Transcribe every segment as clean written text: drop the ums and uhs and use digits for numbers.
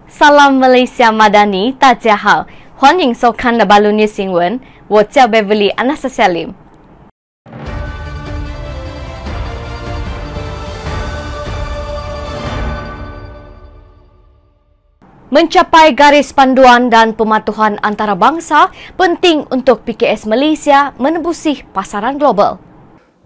Salam Malaysia Madani，大家好，欢迎收看的巴鲁尼新闻，我叫 Beverly Anastasia Lim。Mencapai garis panduan dan pematuhan antarabangsa penting untuk PKS Malaysia menembusi pasaran global.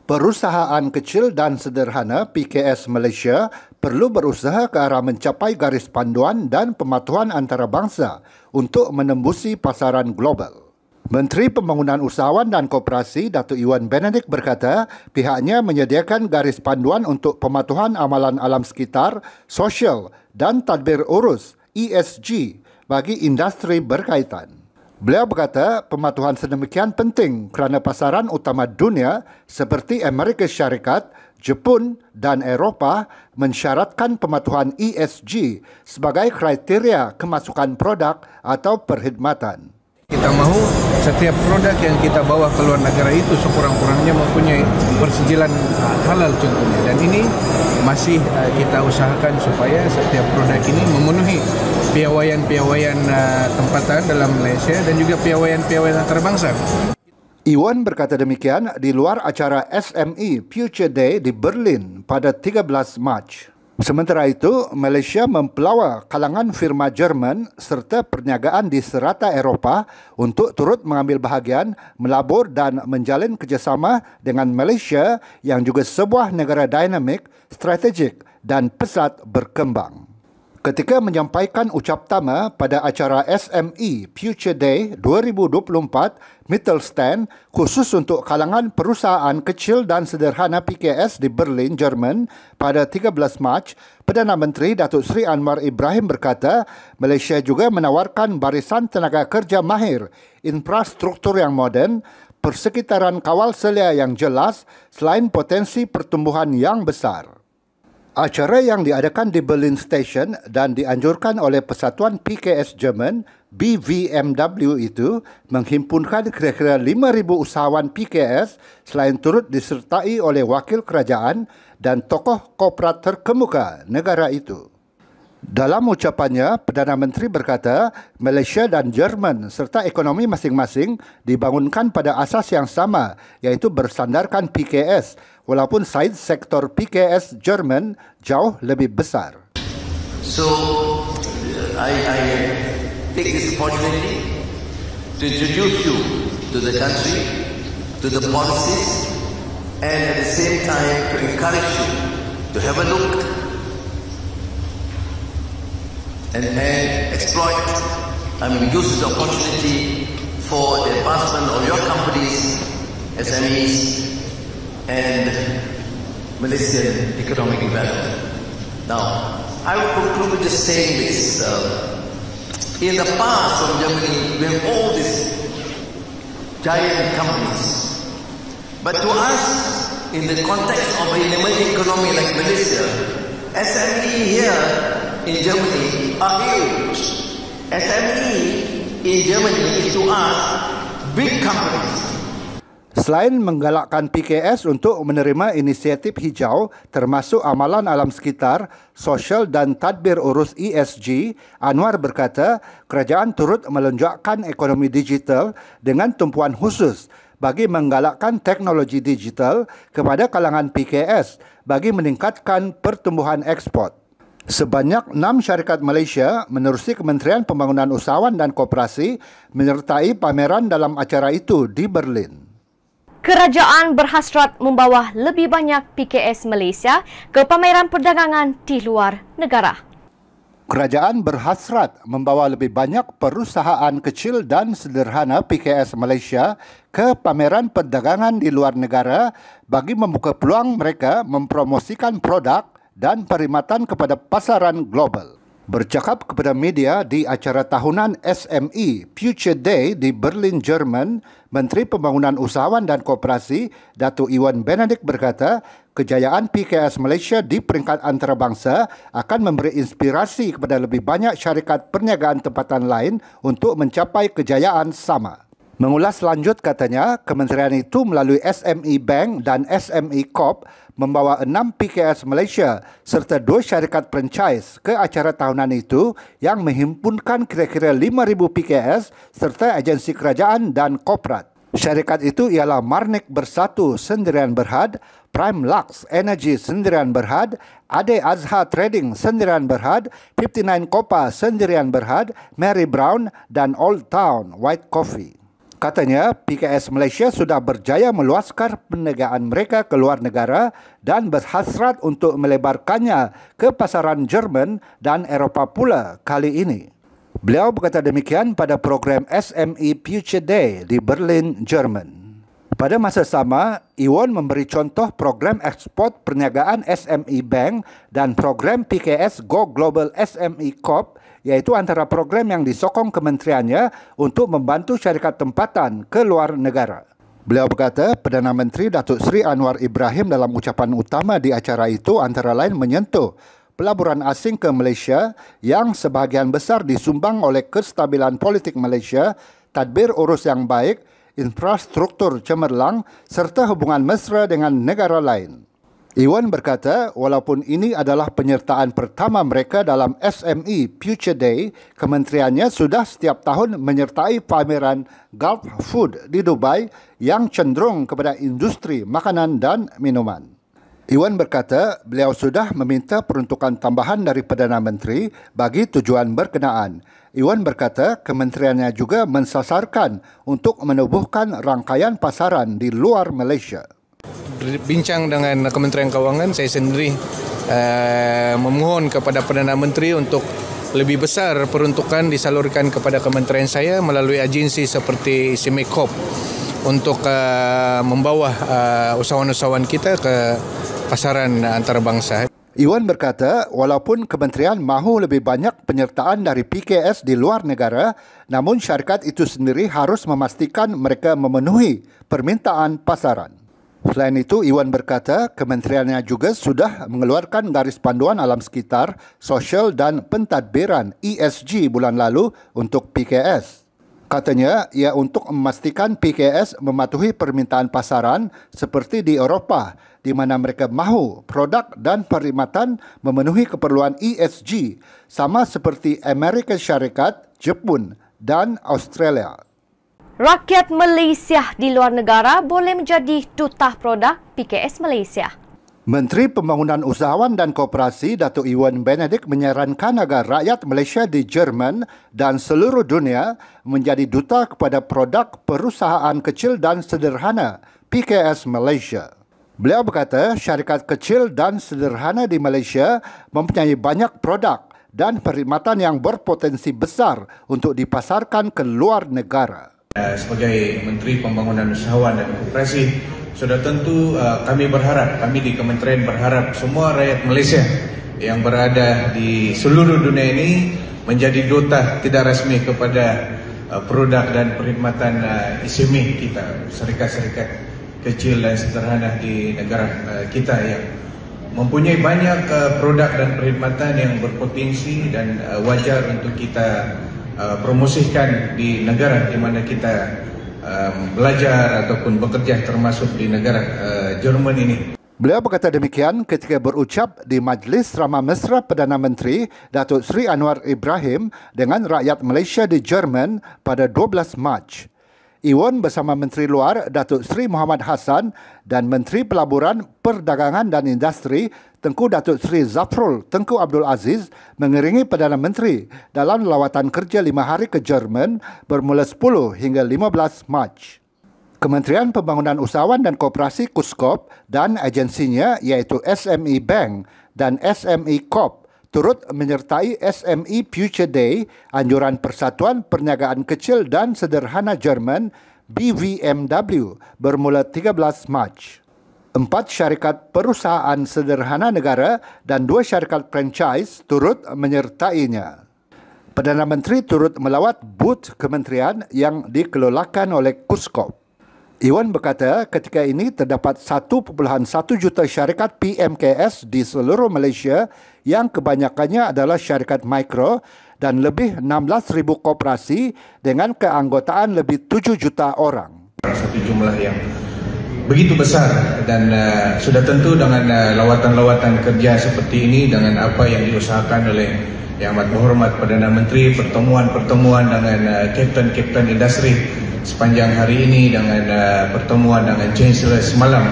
Perusahaan kecil dan sederhana PKS Malaysia perlu berusaha ke arah mencapai garis panduan dan pematuhan antarabangsa untuk menembusi pasaran global. Menteri Pembangunan Usahawan dan Koperasi Datuk Iwan Benedict berkata pihaknya menyediakan garis panduan untuk pematuhan amalan alam sekitar, sosial dan tadbir urus ESG bagi industri berkaitan. Beliau berkata pematuhan sedemikian penting kerana pasaran utama dunia seperti Amerika Syarikat, Jepun dan Eropah mensyaratkan pematuhan ESG sebagai kriteria kemasukan produk atau perkhidmatan. Kita mahu setiap produk yang kita bawa ke luar negara itu sekurang-kurangnya mempunyai persejilan halal contohnya. Dan ini masih kita usahakan supaya setiap produk ini memenuhi piawaian-piawaian tempatan dalam Malaysia dan juga piawaian-piawaian antarabangsa. Iwan berkata demikian di luar acara SME Future Day di Berlin pada 13 Mac. Sementara itu, Malaysia mempelawa kalangan firma Jerman serta perniagaan di serata Eropah untuk turut mengambil bahagian, melabur dan menjalin kerjasama dengan Malaysia yang juga sebuah negara dinamik, strategik dan pesat berkembang. Ketika menyampaikan ucap tama pada acara SME Future Day 2024 Mittelstand khusus untuk kalangan perusahaan kecil dan sederhana PKS di Berlin, Jerman pada 13 Mac, Perdana Menteri Datuk Seri Anwar Ibrahim berkata Malaysia juga menawarkan barisan tenaga kerja mahir, infrastruktur yang moden, persekitaran kawal selia yang jelas selain potensi pertumbuhan yang besar. Acara yang diadakan di Berlin Station dan dianjurkan oleh Persatuan PKS Jerman BVMW itu menghimpunkan kira-kira 5,000 usahawan PKS selain turut disertai oleh wakil kerajaan dan tokoh korporat terkemuka negara itu. Dalam ucapannya, Perdana Menteri berkata Malaysia dan Jerman serta ekonomi masing-masing dibangunkan pada asas yang sama iaitu bersandarkan PKS walaupun saiz sektor PKS Jerman jauh lebih besar. So, I take this opportunity to introduce you to the country, to the policies and at the same time to encourage you to have a look and exploit, use the opportunity for the advancement of your companies, SMEs, and Malaysian economic development. Now, I will conclude with just saying this. In the past of Germany, we have all these giant companies. But to us, in the context of an emerging economy like Malaysia, SME here in Germany are huge. SME in Germany is to us big companies. Selain menggalakkan PKS untuk menerima inisiatif hijau termasuk amalan alam sekitar, sosial dan tadbir urus ESG, Anwar berkata kerajaan turut melonjakkan ekonomi digital dengan tumpuan khusus bagi menggalakkan teknologi digital kepada kalangan PKS bagi meningkatkan pertumbuhan ekspor. Sebanyak 6 syarikat Malaysia menerusi Kementerian Pembangunan Usahawan dan Koperasi menyertai pameran dalam acara itu di Berlin. Kerajaan berhasrat membawa lebih banyak PKS Malaysia ke pameran perdagangan di luar negara. Kerajaan berhasrat membawa lebih banyak perusahaan kecil dan sederhana PKS Malaysia ke pameran perdagangan di luar negara bagi membuka peluang mereka mempromosikan produk dan perkhidmatan kepada pasaran global. Bercakap kepada media di acara tahunan SME Future Day di Berlin, Jerman, Menteri Pembangunan Usahawan dan Koperasi Datuk Iwan Benedict berkata, kejayaan PKS Malaysia di peringkat antarabangsa akan memberi inspirasi kepada lebih banyak syarikat perniagaan tempatan lain untuk mencapai kejayaan sama. Mengulas lanjut katanya, kementerian itu melalui SME Bank dan SME Corp membawa 6 PKS Malaysia serta 2 syarikat franchise ke acara tahunan itu yang menghimpunkan kira-kira 5,000 PKS serta agensi kerajaan dan korporat. Syarikat itu ialah Marnik Bersatu Sendirian Berhad, Prime Lux Energy Sendirian Berhad, Ade Azhar Trading Sendirian Berhad, 59 Copa Sendirian Berhad, Mary Brown dan Old Town White Coffee. Katanya, PKS Malaysia sudah berjaya meluaskan perniagaan mereka ke luar negara dan berhasrat untuk melebarkannya ke pasaran Jerman dan Eropah pula kali ini. Beliau berkata demikian pada program SME Future Day di Berlin, Jerman. Pada masa sama, Iwan memberi contoh program ekspor perniagaan SME Bank dan program PKS Go Global SME Corp, iaitu antara program yang disokong kementeriannya untuk membantu syarikat tempatan ke luar negara. Beliau berkata, Perdana Menteri Datuk Seri Anwar Ibrahim dalam ucapan utama di acara itu antara lain menyentuh pelaburan asing ke Malaysia yang sebahagian besar disumbang oleh kestabilan politik Malaysia, tadbir urus yang baik, infrastruktur cemerlang serta hubungan mesra dengan negara lain. Iwan berkata, walaupun ini adalah penyertaan pertama mereka dalam SME Future Day, kementeriannya sudah setiap tahun menyertai pameran Gulf Food di Dubai yang cenderung kepada industri makanan dan minuman. Iwan berkata, beliau sudah meminta peruntukan tambahan dari Perdana Menteri bagi tujuan berkenaan. Iwan berkata, kementeriannya juga mensasarkan untuk menubuhkan rangkaian pasaran di luar Malaysia. Bincang dengan Kementerian Kewangan, saya sendiri memohon kepada Perdana Menteri untuk lebih besar peruntukan disalurkan kepada kementerian saya melalui agensi seperti SME Corp untuk membawa usahawan-usahawan kita ke pasaran antarabangsa. Iwan berkata, walaupun kementerian mahu lebih banyak penyertaan dari PKS di luar negara, namun syarikat itu sendiri harus memastikan mereka memenuhi permintaan pasaran. Selain itu, Iwan berkata kementeriannya juga sudah mengeluarkan garis panduan alam sekitar, sosial dan pentadbiran ESG bulan lalu untuk PKS. Katanya, ia untuk memastikan PKS mematuhi permintaan pasaran seperti di Eropah, di mana mereka mahu produk dan perkhidmatan memenuhi keperluan ESG, sama seperti Amerika Syarikat, Jepun dan Australia. Rakyat Malaysia di luar negara boleh menjadi duta produk PKS Malaysia. Menteri Pembangunan Usahawan dan Koperasi Datuk Iwan Benedict menyarankan agar rakyat Malaysia di Jerman dan seluruh dunia menjadi duta kepada produk perusahaan kecil dan sederhana PKS Malaysia. Beliau berkata syarikat kecil dan sederhana di Malaysia mempunyai banyak produk dan perkhidmatan yang berpotensi besar untuk dipasarkan ke luar negara. Sebagai Menteri Pembangunan Usahawan dan Koperasi, sudah tentu kami di Kementerian berharap semua rakyat Malaysia yang berada di seluruh dunia ini menjadi duta tidak rasmi kepada produk dan perkhidmatan SME kita, syarikat-syarikat kecil dan sederhana di negara kita yang mempunyai banyak produk dan perkhidmatan yang berpotensi dan wajar untuk kita promosikan di negara di mana kita belajar ataupun bekerja, termasuk di negara Jerman ini. Beliau berkata demikian ketika berucap di Majlis Ramah Mesra Perdana Menteri Datuk Seri Anwar Ibrahim dengan rakyat Malaysia di Jerman pada 12 Mac. Iwan bersama Menteri Luar Datuk Seri Muhammad Hassan dan Menteri Pelaburan, Perdagangan dan Industri Tengku Datuk Seri Zafrul Tengku Abdul Aziz mengiringi Perdana Menteri dalam lawatan kerja 5 hari ke Jerman bermula 10 hingga 15 Mac. Kementerian Pembangunan Usahawan dan Koperasi KUSKOP dan agensinya iaitu SME Bank dan SME Corp turut menyertai SME Future Day, anjuran Persatuan Perniagaan Kecil dan Sederhana Jerman BVMW bermula 13 Mac. 4 syarikat perusahaan sederhana negara dan 2 syarikat franchise turut menyertainya. Perdana Menteri turut melawat booth kementerian yang dikelolakan oleh KUSKOP. Iwan berkata ketika ini terdapat 1.1 juta syarikat PMKS di seluruh Malaysia yang kebanyakannya adalah syarikat mikro dan lebih 16,000 koperasi dengan keanggotaan lebih 7 juta orang. Satu jumlah yang begitu besar dan sudah tentu dengan lawatan-lawatan kerja seperti ini, dengan apa yang diusahakan oleh Yang Amat Berhormat Perdana Menteri, pertemuan-pertemuan dengan kapten-kapten industri sepanjang hari ini, dengan pertemuan dengan Chancellor semalam,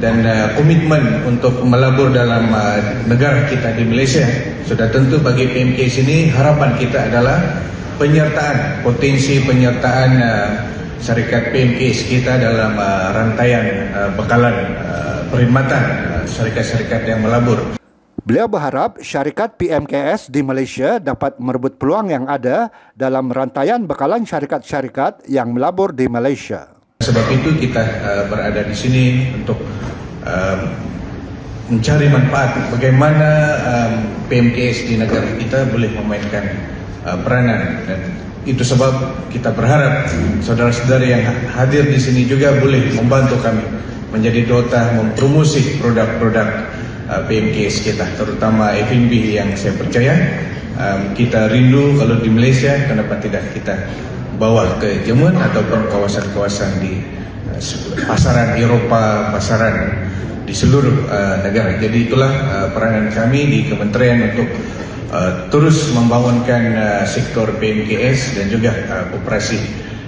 dan komitmen untuk melabur dalam negara kita di Malaysia, sudah tentu bagi PMKS ini harapan kita adalah penyertaan, potensi penyertaan syarikat PMKS kita dalam rantaian bekalan perkhidmatan syarikat-syarikat yang melabur. Beliau berharap syarikat PMKS di Malaysia dapat merebut peluang yang ada dalam rantaian bekalan syarikat-syarikat yang melabur di Malaysia. Sebab itu kita berada di sini untuk mencari manfaat bagaimana PMKS di negara kita boleh memainkan peranan, dan itu sebab kita berharap saudara-saudara yang hadir di sini juga boleh membantu kami menjadi duta mempromosi produk-produk PMKS kita, terutama F&B yang saya percaya kita rindu kalau di Malaysia, kenapa tidak kita bawa ke Jerman ataupun kawasan-kawasan di pasaran Eropah, pasaran di seluruh negara. Jadi itulah peranan kami di Kementerian untuk terus membangunkan sektor PMKS dan juga koperasi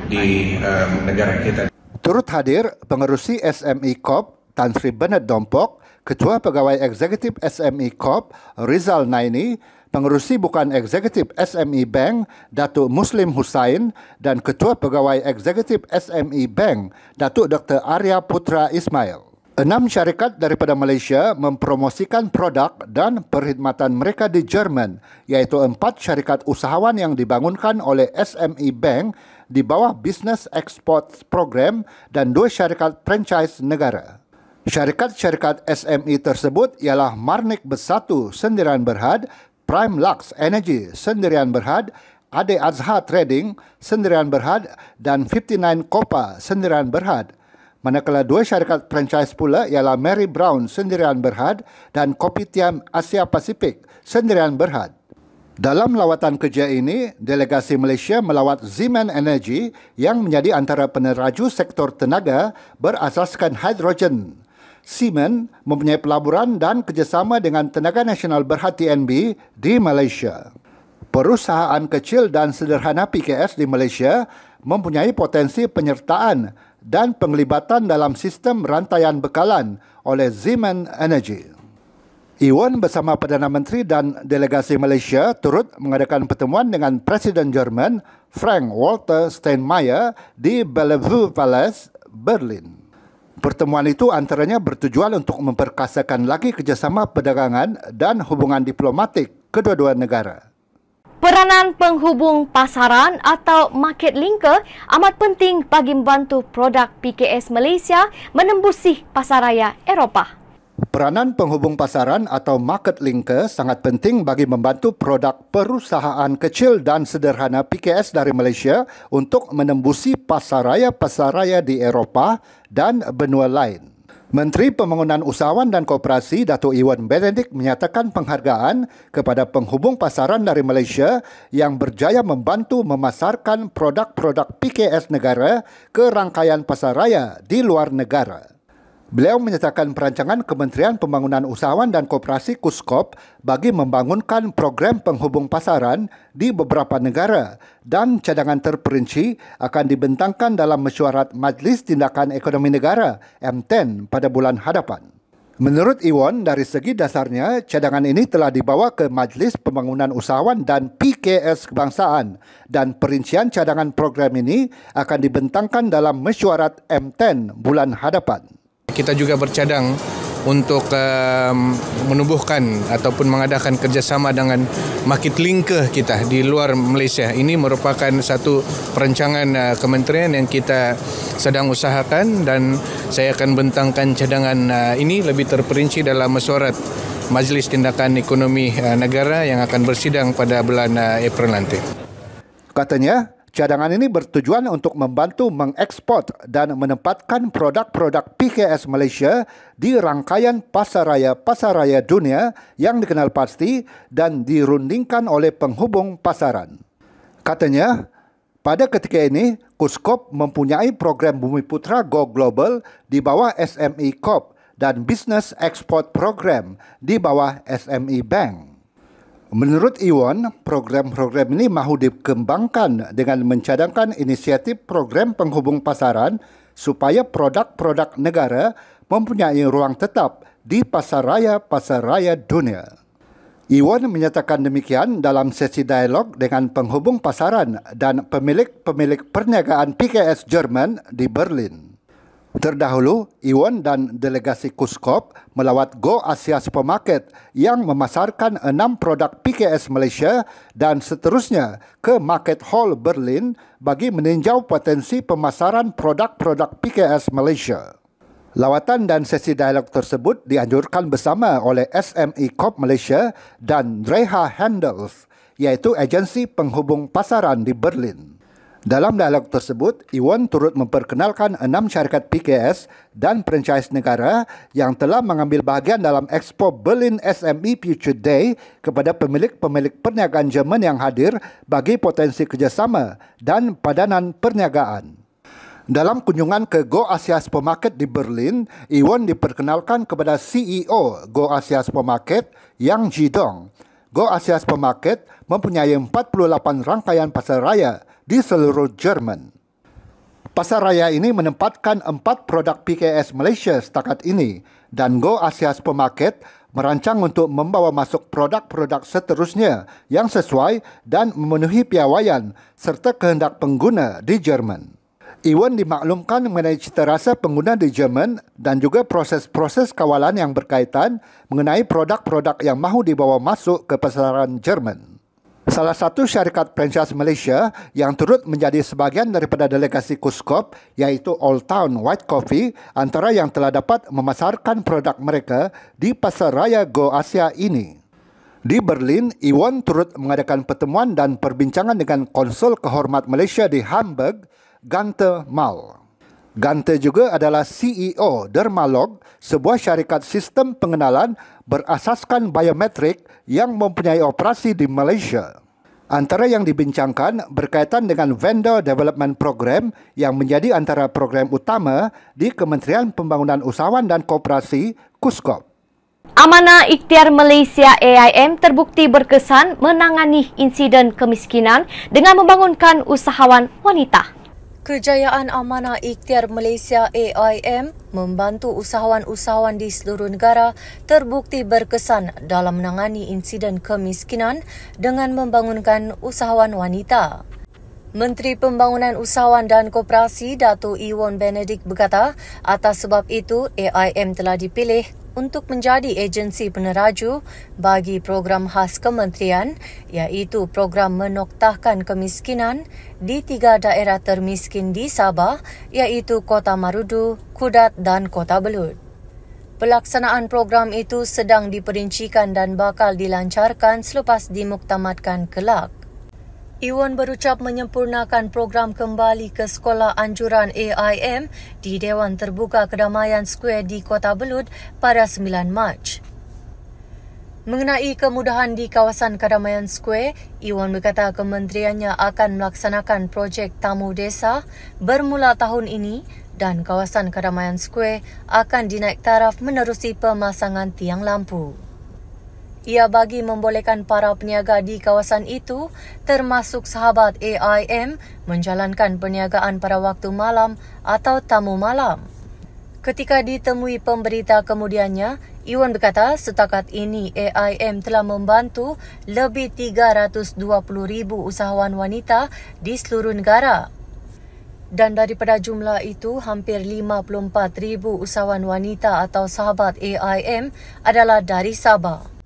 di negara kita. Turut hadir pengerusi SME Corp Tan Sri Bernard Dompok, Ketua Pegawai Eksekutif SME Corp Rizal Naini, pengerusi bukan eksekutif SME Bank Datuk Muslim Hussain, dan Ketua Pegawai Eksekutif SME Bank Datuk Dr. Arya Putra Ismail. 6 syarikat daripada Malaysia mempromosikan produk dan perkhidmatan mereka di Jerman, iaitu 4 syarikat usahawan yang dibangunkan oleh SME Bank di bawah Business Export Program dan 2 syarikat franchise negara. Syarikat-syarikat SME tersebut ialah Marnik Bersatu Sendirian Berhad, Prime Lux Energy Sendirian Berhad, Ade Azhar Trading Sendirian Berhad dan 59 Copa Sendirian Berhad. Manakala 2 syarikat franchise pula ialah Mary Brown Sendirian Berhad dan Kopitiam Asia Pasifik Sendirian Berhad. Dalam lawatan kerja ini, delegasi Malaysia melawat Zeeman Energy yang menjadi antara peneraju sektor tenaga berasaskan hidrogen. Zeeman mempunyai pelaburan dan kerjasama dengan Tenaga Nasional Berhad TNB di Malaysia. Perusahaan kecil dan sederhana PKS di Malaysia mempunyai potensi penyertaan dan penglibatan dalam sistem rantaian bekalan oleh Zeeman Energy. Iwan bersama Perdana Menteri dan delegasi Malaysia turut mengadakan pertemuan dengan Presiden Jerman Frank-Walter Steinmeier di Bellevue Palace, Berlin. Pertemuan itu antaranya bertujuan untuk memperkasakan lagi kerjasama perdagangan dan hubungan diplomatik kedua-dua negara. Peranan penghubung pasaran atau market linker amat penting bagi membantu produk PKS Malaysia menembusi pasaraya Eropah. Peranan penghubung pasaran atau market linker sangat penting bagi membantu produk perusahaan kecil dan sederhana PKS dari Malaysia untuk menembusi pasaraya-pasaraya di Eropah dan benua lain. Menteri Pembangunan Usahawan dan Koperasi Datuk Iwan Benedict menyatakan penghargaan kepada penghubung pasaran dari Malaysia yang berjaya membantu memasarkan produk-produk PKS negara ke rangkaian pasaraya di luar negara. Beliau menyatakan perancangan Kementerian Pembangunan Usahawan dan Koperasi KUSKOP bagi membangunkan program penghubung pasaran di beberapa negara dan cadangan terperinci akan dibentangkan dalam mesyuarat Majlis Tindakan Ekonomi Negara M10 pada bulan hadapan. Menurut Iwan, dari segi dasarnya, cadangan ini telah dibawa ke Majlis Pembangunan Usahawan dan PKS Kebangsaan dan perincian cadangan program ini akan dibentangkan dalam mesyuarat M10 bulan hadapan. Kita juga bercadang untuk menubuhkan ataupun mengadakan kerjasama dengan market linker kita di luar Malaysia. Ini merupakan satu perancangan kementerian yang kita sedang usahakan dan saya akan bentangkan cadangan ini lebih terperinci dalam mesyuarat Majlis Tindakan Ekonomi Negara yang akan bersidang pada bulan April nanti. Katanya, Cadangan ini bertujuan untuk membantu mengekspor dan menempatkan produk-produk PKS Malaysia di rangkaian pasaraya dunia yang dikenal pasti dan dirundingkan oleh penghubung pasaran. Katanya, pada ketika ini, Kuskop mempunyai program Bumiputra Go Global di bawah SME Corp dan Business Export Program di bawah SME Bank. Menurut Iwan, program-program ini mahu dikembangkan dengan mencadangkan inisiatif program penghubung pasaran supaya produk-produk negara mempunyai ruang tetap di pasaraya dunia. Iwan menyatakan demikian dalam sesi dialog dengan penghubung pasaran dan pemilik perniagaan PKS Jerman di Berlin. Terdahulu, Iwan dan delegasi Kuskop melawat Go Asia Supermarket yang memasarkan 6 produk PKS Malaysia dan seterusnya ke Market Hall Berlin bagi meninjau potensi pemasaran produk-produk PKS Malaysia. Lawatan dan sesi dialog tersebut dianjurkan bersama oleh SME Corp Malaysia dan Dreha Handels, iaitu agensi penghubung pasaran di Berlin. Dalam dialog tersebut, Iwan turut memperkenalkan 6 syarikat PKS dan franchise negara yang telah mengambil bahagian dalam Expo Berlin SME Future Day kepada pemilik-pemilik perniagaan Jerman yang hadir bagi potensi kerjasama dan padanan perniagaan. Dalam kunjungan ke Go Asia Supermarket di Berlin, Iwan diperkenalkan kepada CEO Go Asia Supermarket, Yang Jidong. Go Asia Supermarket mempunyai 48 rangkaian pasaraya di seluruh Jerman. Pasaraya ini menempatkan 4 produk PKS Malaysia setakat ini dan Go Asia Supermarket merancang untuk membawa masuk produk-produk seterusnya yang sesuai dan memenuhi piawaian serta kehendak pengguna di Jerman. Iwan dimaklumkan mengenai cita rasa pengguna di Jerman dan juga proses-proses kawalan yang berkaitan mengenai produk-produk yang mahu dibawa masuk ke pasaran Jerman. Salah satu syarikat franchise Malaysia yang turut menjadi sebahagian daripada delegasi Kuskop iaitu Old Town White Coffee antara yang telah dapat memasarkan produk mereka di pasaraya Go Asia ini. Di Berlin, Iwan turut mengadakan pertemuan dan perbincangan dengan Konsul Kehormat Malaysia di Hamburg, Gunther Mal. Gunther juga adalah CEO Dermalog, sebuah syarikat sistem pengenalan berasaskan biometrik yang mempunyai operasi di Malaysia. Antara yang dibincangkan berkaitan dengan Vendor Development Program yang menjadi antara program utama di Kementerian Pembangunan Usahawan dan Koperasi Kuskop. Amanah Ikhtiar Malaysia AIM terbukti berkesan menangani insiden kemiskinan dengan membangunkan usahawan wanita. Kejayaan Amanah Ikhtiar Malaysia AIM membantu usahawan-usahawan di seluruh negara terbukti berkesan dalam menangani insiden kemiskinan dengan membangunkan usahawan wanita. Menteri Pembangunan Usahawan dan Koperasi Dato' Iwan Benedict berkata, atas sebab itu AIM telah dipilih untuk menjadi agensi peneraju bagi program khas kementerian iaitu program menoktahkan kemiskinan di 3 daerah termiskin di Sabah iaitu Kota Marudu, Kudat dan Kota Belud. Pelaksanaan program itu sedang diperincikan dan bakal dilancarkan selepas dimuktamadkan kelak. Iwan berucap menyempurnakan program kembali ke sekolah anjuran AIM di Dewan Terbuka Kedamaian Square di Kota Belud pada 9 Mac. Mengenai kemudahan di kawasan Kedamaian Square, Iwan berkata kementeriannya akan melaksanakan projek Tamu Desa bermula tahun ini dan kawasan Kedamaian Square akan dinaik taraf menerusi pemasangan tiang lampu. Ia bagi membolehkan para peniaga di kawasan itu, termasuk sahabat AIM, menjalankan perniagaan pada waktu malam atau tamu malam. Ketika ditemui pemberita kemudiannya, Iwan berkata setakat ini AIM telah membantu lebih 320,000 usahawan wanita di seluruh negara. Dan daripada jumlah itu, hampir 54,000 usahawan wanita atau sahabat AIM adalah dari Sabah.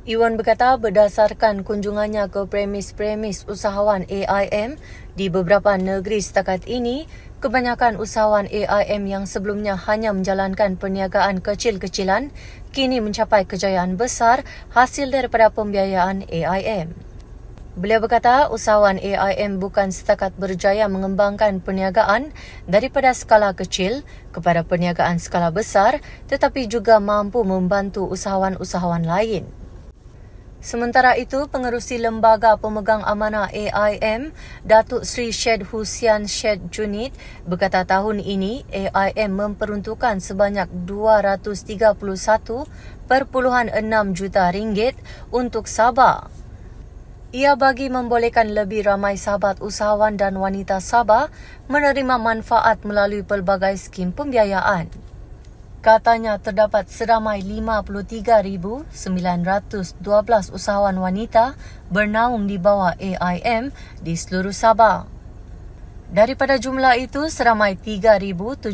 Iwan berkata berdasarkan kunjungannya ke premis-premis usahawan AIM di beberapa negeri setakat ini, kebanyakan usahawan AIM yang sebelumnya hanya menjalankan perniagaan kecil-kecilan kini mencapai kejayaan besar hasil daripada pembiayaan AIM. Beliau berkata usahawan AIM bukan setakat berjaya mengembangkan perniagaan daripada skala kecil kepada perniagaan skala besar, tetapi juga mampu membantu usahawan-usahawan lain. Sementara itu, Pengerusi Lembaga Pemegang Amanah AIM, Datuk Seri Syed Husian Syed Junid berkata tahun ini AIM memperuntukkan sebanyak RM231.6 juta untuk Sabah. Ia bagi membolehkan lebih ramai sahabat usahawan dan wanita Sabah menerima manfaat melalui pelbagai skim pembiayaan. Katanya terdapat seramai 53,912 usahawan wanita bernaung di bawah AIM di seluruh Sabah. Daripada jumlah itu, seramai 3,757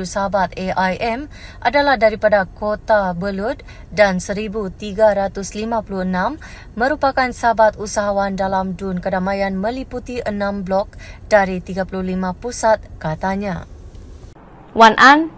sahabat AIM adalah daripada Kota Belud dan 1,356 merupakan sahabat usahawan dalam Dun Kedamaian meliputi 6 blok dari 35 pusat, katanya. Wan An